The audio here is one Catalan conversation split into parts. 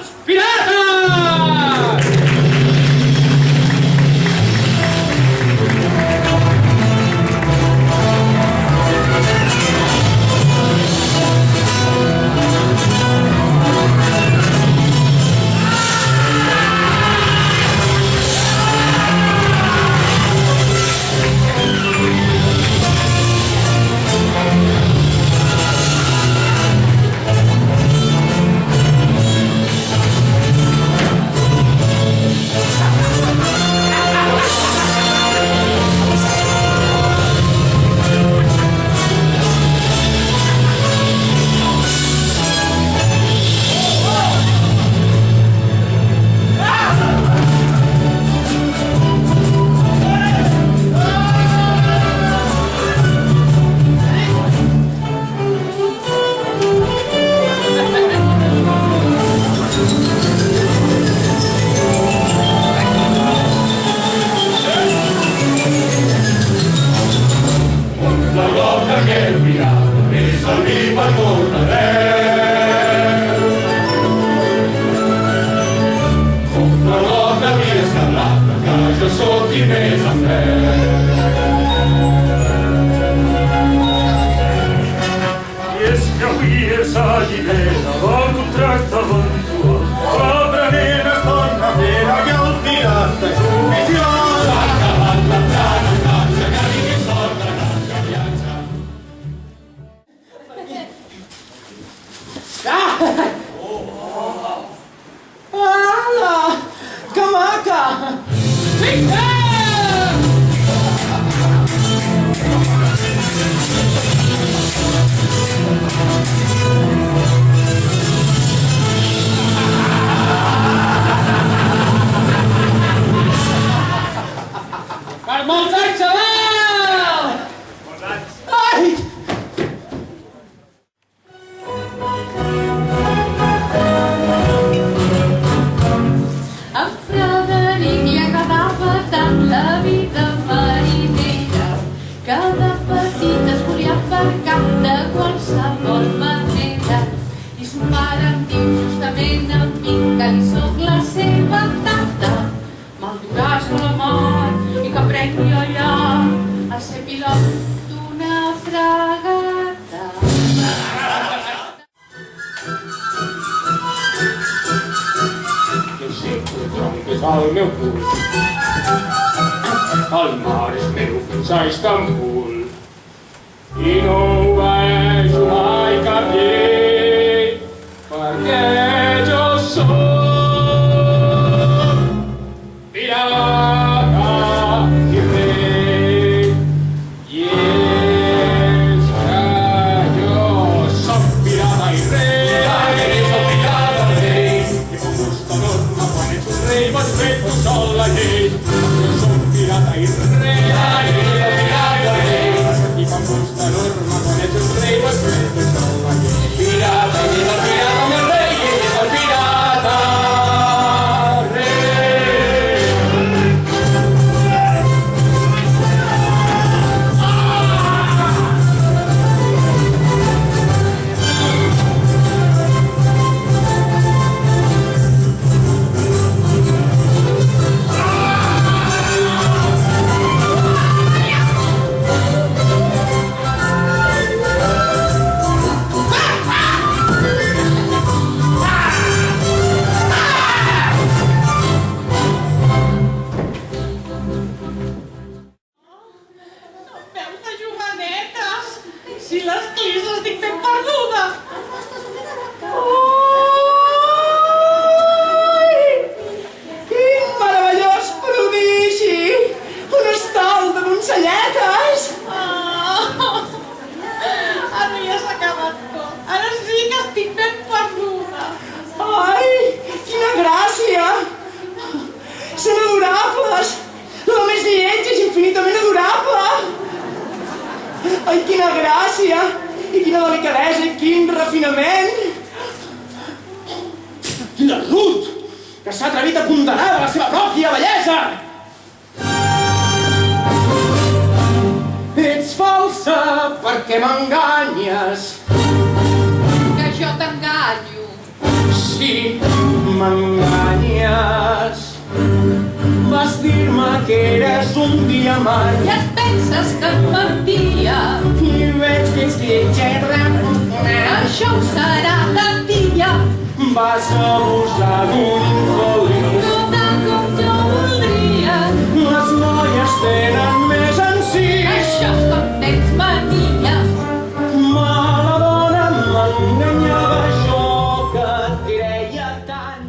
Els pirates! Al meu cul. El mar és meu fins a Istanbul i no ho vejo mai cap llei perquè jo soc pirata i rei i és que jo soc pirata i rei i com gusta norma quan ets un rei vas fer tu sol la llei. Jo soc pirata i rei i com gusta norma quan ets un rei vas fer tu sol la llei. Pirata i el pirata meu rei i el pirata Ai, quina gràcia! I quina delicadesa i quin refinament! Quina Ruth, que s'ha atrevit a ponderar de la seva pròpia bellesa! Ets falsa perquè m'enganyes. Que jo t'enganyo. Sí, m'enganyes. Vas dir-me que eres un diamant I et penses que et mentia. i veig que ets lletja. Això ho serà de dia, Vas abusar d'un infeliç. no tant com jo voldria. Les noies tenen més encís. Això és com tens mania. Mala dona m'enganyava jo que et creia tant.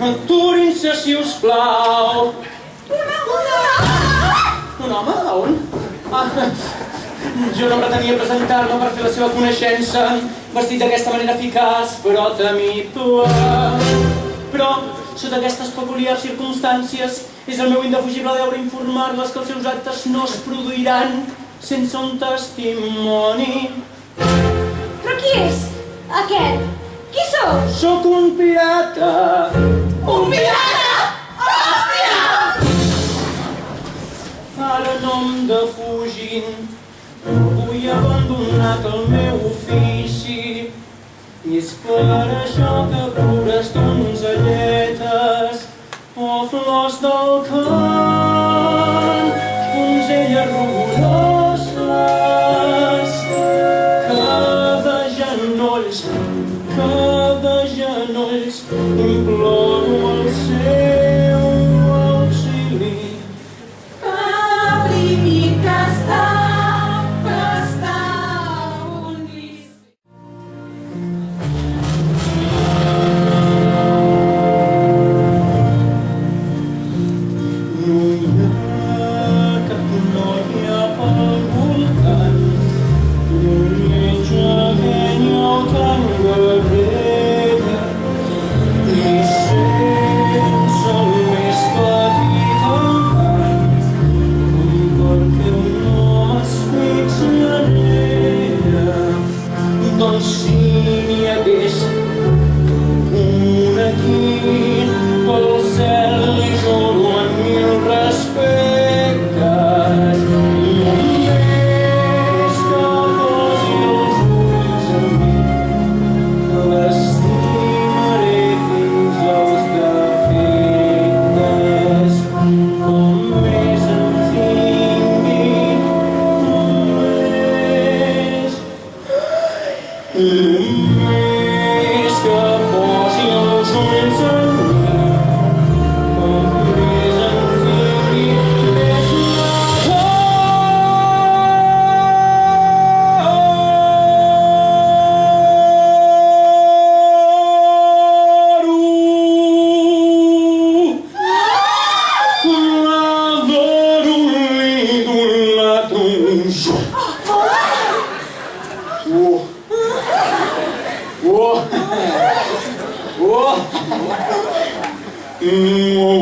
Aturin-se, si us plau. Un home? A on? Jo no pretenia presentar-me per fer la seva coneixença, vestit d'aquesta manera eficaç, però temible. Però, sota aquestes peculiars circumstàncies, és el meu indefugible deure informar-les que els seus actes no es produiran sense un testimoni. Però qui és aquest? Qui sou? Sóc un pirata. Un pirata! Hòstia! Ara no em defugin, avui he abandonat el meu ofici. I és per això que plores donzelletes o flors del camp, donzelles rugoroses, que de genolls imploro el seu auxili. L'estic